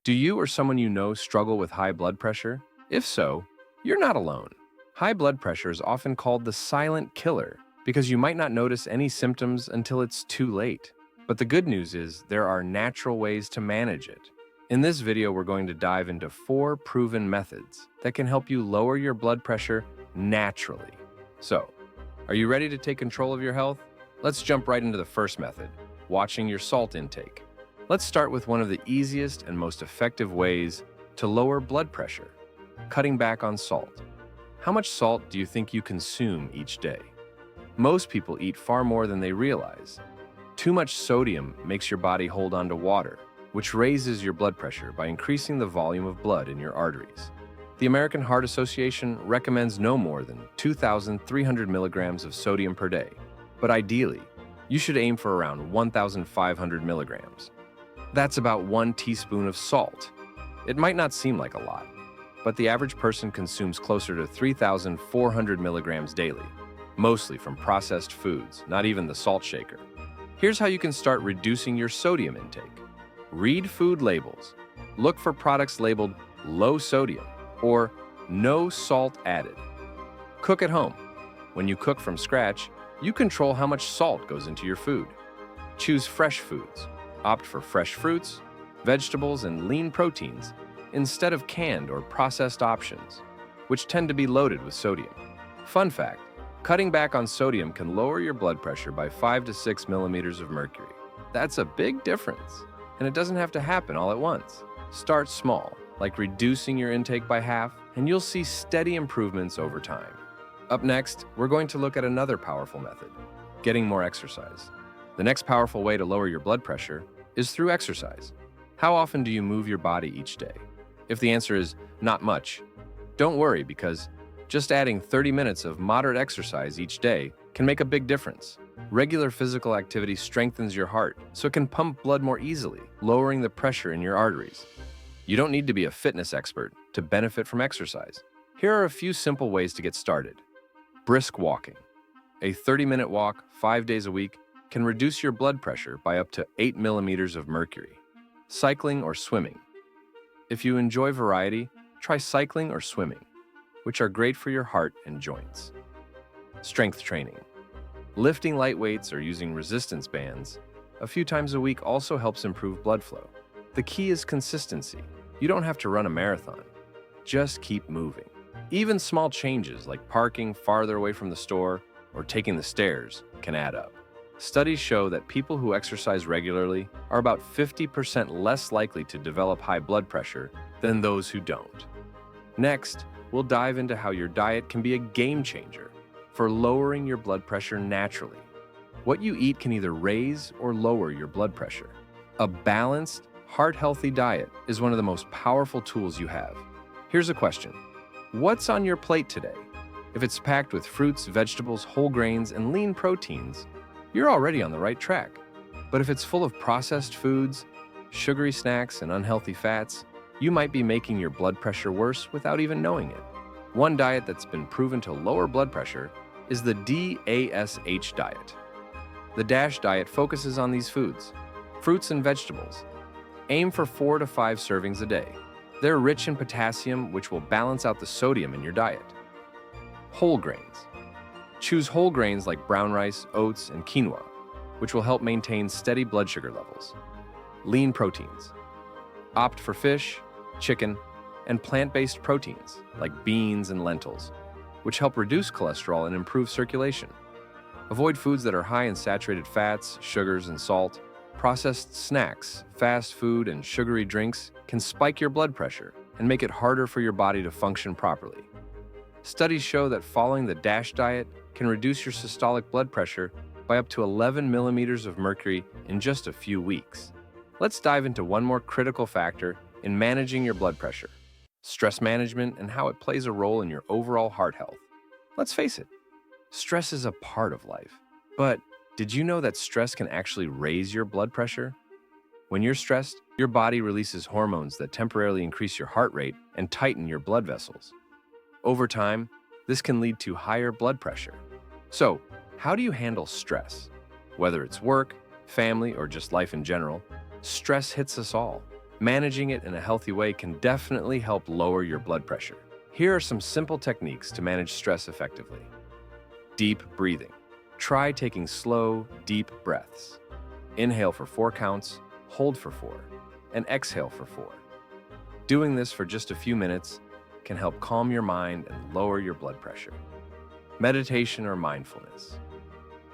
Do you or someone you know struggle with high blood pressure? If so, you're not alone. High blood pressure is often called the silent killer because you might not notice any symptoms until it's too late. But the good news is there are natural ways to manage it. In this video, we're going to dive into 4 proven methods that can help you lower your blood pressure naturally. So, are you ready to take control of your health? Let's jump right into the first method, watching your salt intake. Let's start with one of the easiest and most effective ways to lower blood pressure, cutting back on salt. How much salt do you think you consume each day? Most people eat far more than they realize. Too much sodium makes your body hold on to water, which raises your blood pressure by increasing the volume of blood in your arteries. The American Heart Association recommends no more than 2,300 milligrams of sodium per day, but ideally, you should aim for around 1,500 milligrams. That's about 1 teaspoon of salt. It might not seem like a lot, but the average person consumes closer to 3,400 milligrams daily, mostly from processed foods, not even the salt shaker. Here's how you can start reducing your sodium intake. Read food labels. Look for products labeled low sodium or no salt added. Cook at home. When you cook from scratch, you control how much salt goes into your food. Choose fresh foods. Opt for fresh fruits, vegetables, and lean proteins instead of canned or processed options, which tend to be loaded with sodium. Fun fact, cutting back on sodium can lower your blood pressure by 5 to 6 millimeters of mercury. That's a big difference, and it doesn't have to happen all at once. Start small, like reducing your intake by half, and you'll see steady improvements over time. Up next, we're going to look at another powerful method, getting more exercise. The next powerful way to lower your blood pressure is through exercise. How often do you move your body each day? If the answer is not much, don't worry, because just adding 30 minutes of moderate exercise each day can make a big difference. Regular physical activity strengthens your heart, so it can pump blood more easily, lowering the pressure in your arteries. You don't need to be a fitness expert to benefit from exercise. Here are a few simple ways to get started. Brisk walking. A 30-minute walk 5 days a week can reduce your blood pressure by up to 8 millimeters of mercury. Cycling or swimming. If you enjoy variety, try cycling or swimming, which are great for your heart and joints. Strength training. Lifting light weights or using resistance bands a few times a week also helps improve blood flow. The key is consistency. You don't have to run a marathon. Just keep moving. Even small changes like parking farther away from the store or taking the stairs can add up. Studies show that people who exercise regularly are about 50% less likely to develop high blood pressure than those who don't. Next, we'll dive into how your diet can be a game changer for lowering your blood pressure naturally. What you eat can either raise or lower your blood pressure. A balanced, heart-healthy diet is one of the most powerful tools you have. Here's a question. What's on your plate today? If it's packed with fruits, vegetables, whole grains, and lean proteins, you're already on the right track. But if it's full of processed foods, sugary snacks, and unhealthy fats, you might be making your blood pressure worse without even knowing it. One diet that's been proven to lower blood pressure is the DASH diet. The DASH diet focuses on these foods, fruits and vegetables. Aim for 4 to 5 servings a day. They're rich in potassium, which will balance out the sodium in your diet. Whole grains. Choose whole grains like brown rice, oats, and quinoa, which will help maintain steady blood sugar levels. Lean proteins. Opt for fish, chicken, and plant-based proteins like beans and lentils, which help reduce cholesterol and improve circulation. Avoid foods that are high in saturated fats, sugars, and salt. Processed snacks, fast food, and sugary drinks can spike your blood pressure and make it harder for your body to function properly. Studies show that following the DASH diet can reduce your systolic blood pressure by up to 11 millimeters of mercury in just a few weeks. Let's dive into one more critical factor in managing your blood pressure: stress management and how it plays a role in your overall heart health. Let's face it, stress is a part of life. But did you know that stress can actually raise your blood pressure? When you're stressed, your body releases hormones that temporarily increase your heart rate and tighten your blood vessels. Over time, this can lead to higher blood pressure. So, how do you handle stress? Whether it's work, family, or just life in general, stress hits us all. Managing it in a healthy way can definitely help lower your blood pressure. Here are some simple techniques to manage stress effectively. Deep breathing. Try taking slow, deep breaths. Inhale for 4 counts, hold for 4, and exhale for 4. Doing this for just a few minutes can help calm your mind and lower your blood pressure. Meditation or mindfulness.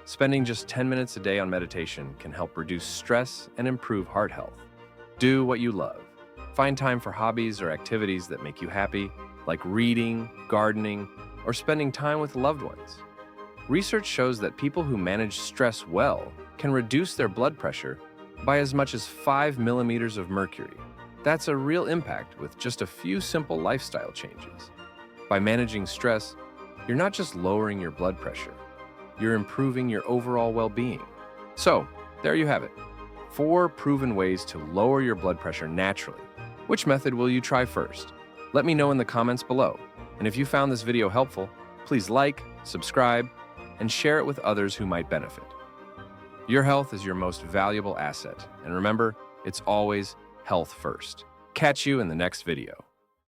Spending just 10 minutes a day on meditation can help reduce stress and improve heart health. Do what you love. Find time for hobbies or activities that make you happy, like reading, gardening, or spending time with loved ones. Research shows that people who manage stress well can reduce their blood pressure by as much as 5 millimeters of mercury. That's a real impact with just a few simple lifestyle changes. By managing stress, you're not just lowering your blood pressure, you're improving your overall well-being. So, there you have it. 4 proven ways to lower your blood pressure naturally. Which method will you try first? Let me know in the comments below. And if you found this video helpful, please like, subscribe, and share it with others who might benefit. Your health is your most valuable asset, and remember, it's always health first. Catch you in the next video.